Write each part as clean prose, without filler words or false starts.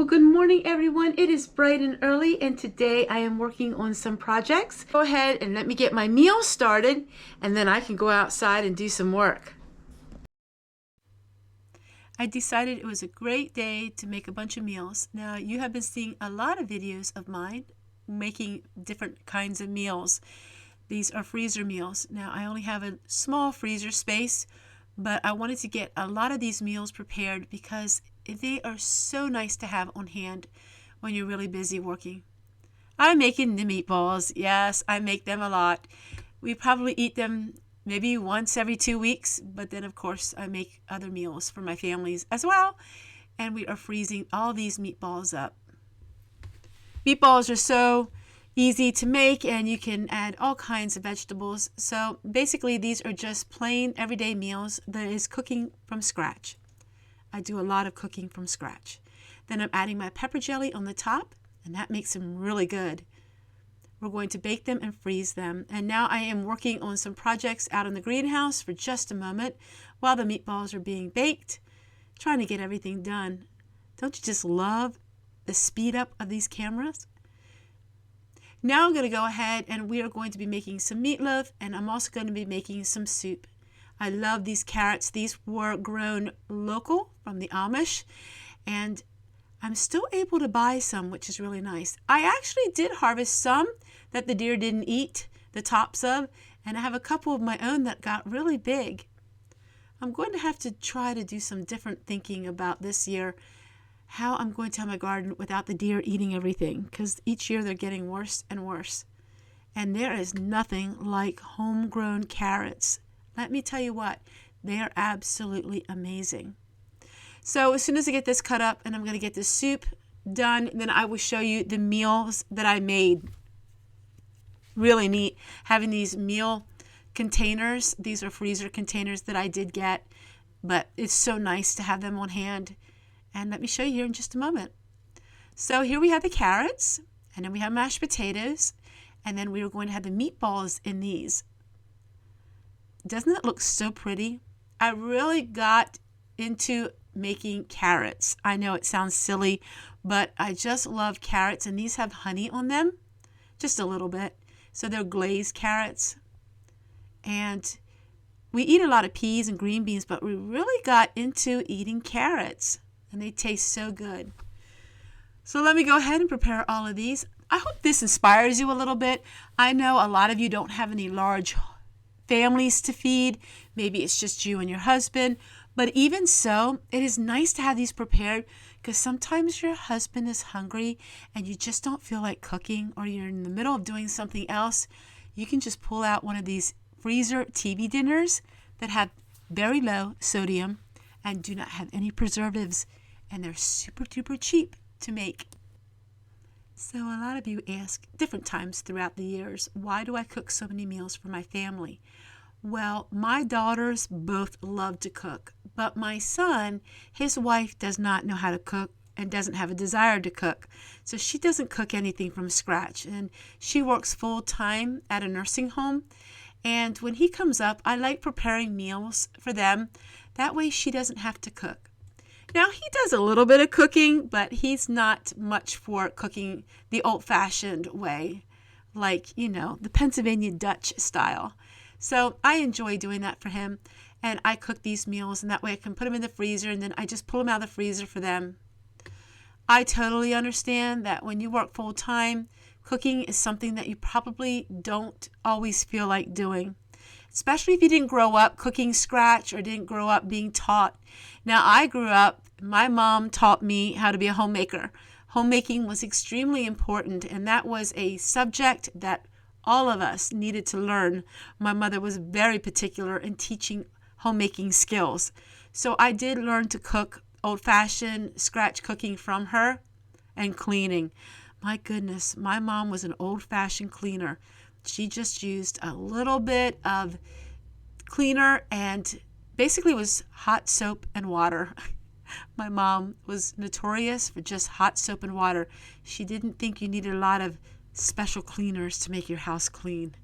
Good morning everyone. It is bright and early and today I am working on some projects. Go ahead and let me get my meal started and then I can go outside and do some work. I decided it was a great day to make a bunch of meals. Now you have been seeing a lot of videos of mine making different kinds of meals. These are freezer meals. Now I only have a small freezer space, but I wanted to get a lot of these meals prepared because they are so nice to have on hand when you're really busy working. I'm making the meatballs. Yes, I make them a lot. We probably eat them maybe once every 2 weeks, but then of course I make other meals for my families as well. And we are freezing all these meatballs up. Meatballs are so easy to make and you can add all kinds of vegetables. So basically these are just plain everyday meals that is cooking from scratch. I do a lot of cooking from scratch. Then I'm adding my pepper jelly on the top and that makes them really good. We're going to bake them and freeze them. And now I am working on some projects out in the greenhouse for just a moment while the meatballs are being baked, trying to get everything done. Don't you just love the speed up of these cameras? Now I'm going to go ahead and we are going to be making some meatloaf and I'm also going to be making some soup. I love these carrots. These were grown local from the Amish and I'm still able to buy some, which is really nice. I actually did harvest some that the deer didn't eat the tops of, and I have a couple of my own that got really big. I'm going to have to try to do some different thinking about this year, how I'm going to have my garden without the deer eating everything, because each year they're getting worse and worse. And there is nothing like homegrown carrots. Let me tell you what, they are absolutely amazing. So as soon as I get this cut up and I'm going to get the soup done, then I will show you the meals that I made. Really neat having these meal containers. These are freezer containers that I did get, but it's so nice to have them on hand. And let me show you here in just a moment. So here we have the carrots, and then we have mashed potatoes, and then we are going to have the meatballs in these. Doesn't it look so pretty? I really got into making carrots. I know it sounds silly, but I just love carrots, and these have honey on them, just a little bit. So they're glazed carrots. And we eat a lot of peas and green beans, but we really got into eating carrots, and they taste so good. So let me go ahead and prepare all of these. I hope this inspires you a little bit. I know a lot of you don't have any large families to feed. Maybe it's just you and your husband. But even so, it is nice to have these prepared because sometimes your husband is hungry and you just don't feel like cooking or you're in the middle of doing something else. You can just pull out one of these freezer TV dinners that have very low sodium and do not have any preservatives, and they're super duper cheap to make. So a lot of you ask different times throughout the years, why do I cook so many meals for my family? Well, my daughters both love to cook, but my son, his wife does not know how to cook and doesn't have a desire to cook. So she doesn't cook anything from scratch, and she works full time at a nursing home. And when he comes up, I like preparing meals for them. That way she doesn't have to cook. Now he does a little bit of cooking, but he's not much for cooking the old-fashioned way, like, the Pennsylvania Dutch style. So I enjoy doing that for him, and I cook these meals, and that way I can put them in the freezer, and then I just pull them out of the freezer for them. I totally understand that when you work full-time, cooking is something that you probably don't always feel like doing, especially if you didn't grow up cooking scratch or didn't grow up being taught. Now, I grew up, my mom taught me how to be a homemaker. Homemaking was extremely important, and that was a subject that all of us needed to learn. My mother was very particular in teaching homemaking skills. So I did learn to cook old-fashioned scratch cooking from her, and cleaning. My goodness, my mom was an old-fashioned cleaner. She just used a little bit of cleaner and basically was hot soap and water. My mom was notorious for just hot soap and water. She didn't think you needed a lot of special cleaners to make your house clean.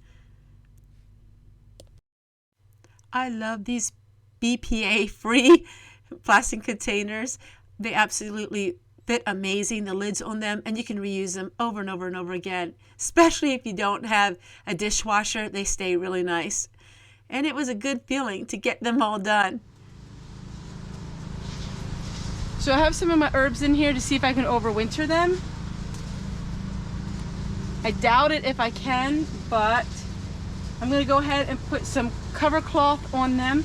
I love these BPA-free plastic containers. They absolutely fit amazing, the lids on them, and you can reuse them over and over and over again. Especially if you don't have a dishwasher, they stay really nice. And it was a good feeling to get them all done. So I have some of my herbs in here to see if I can overwinter them. I doubt it if I can, but I'm going to go ahead and put some cover cloth on them.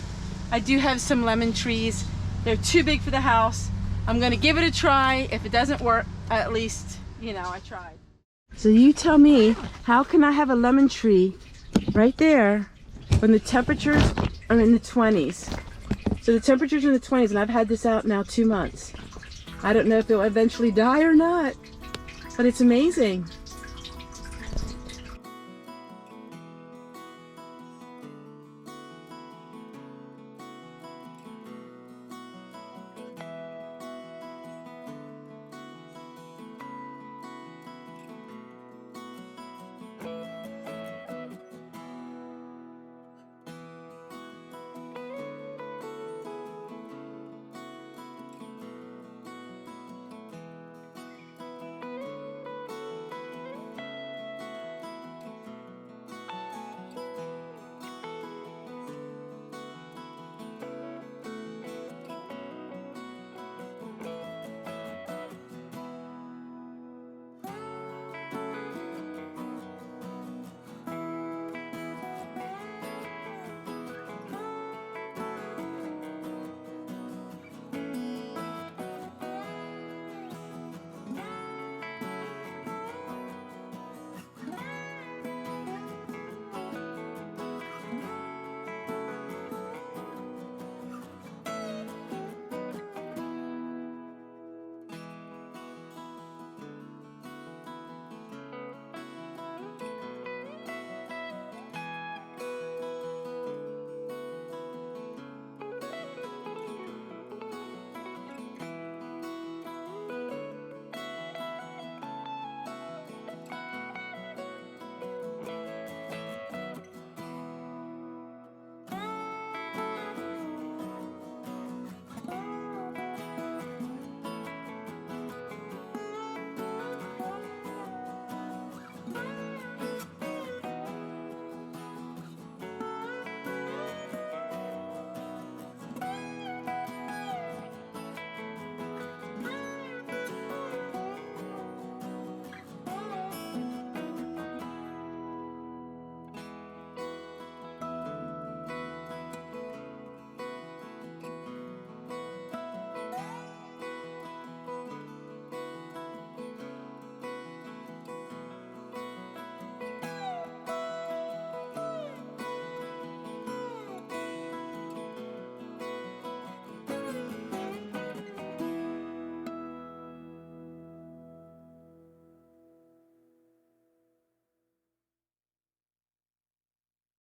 I do have some lemon trees. They're too big for the house. I'm going to give it a try. If it doesn't work, at least, you know, I tried. So you tell me, how can I have a lemon tree right there when the temperatures are in the 20s? So the temperature's in the 20s, and I've had this out now 2 months. I don't know if it will eventually die or not, but it's amazing.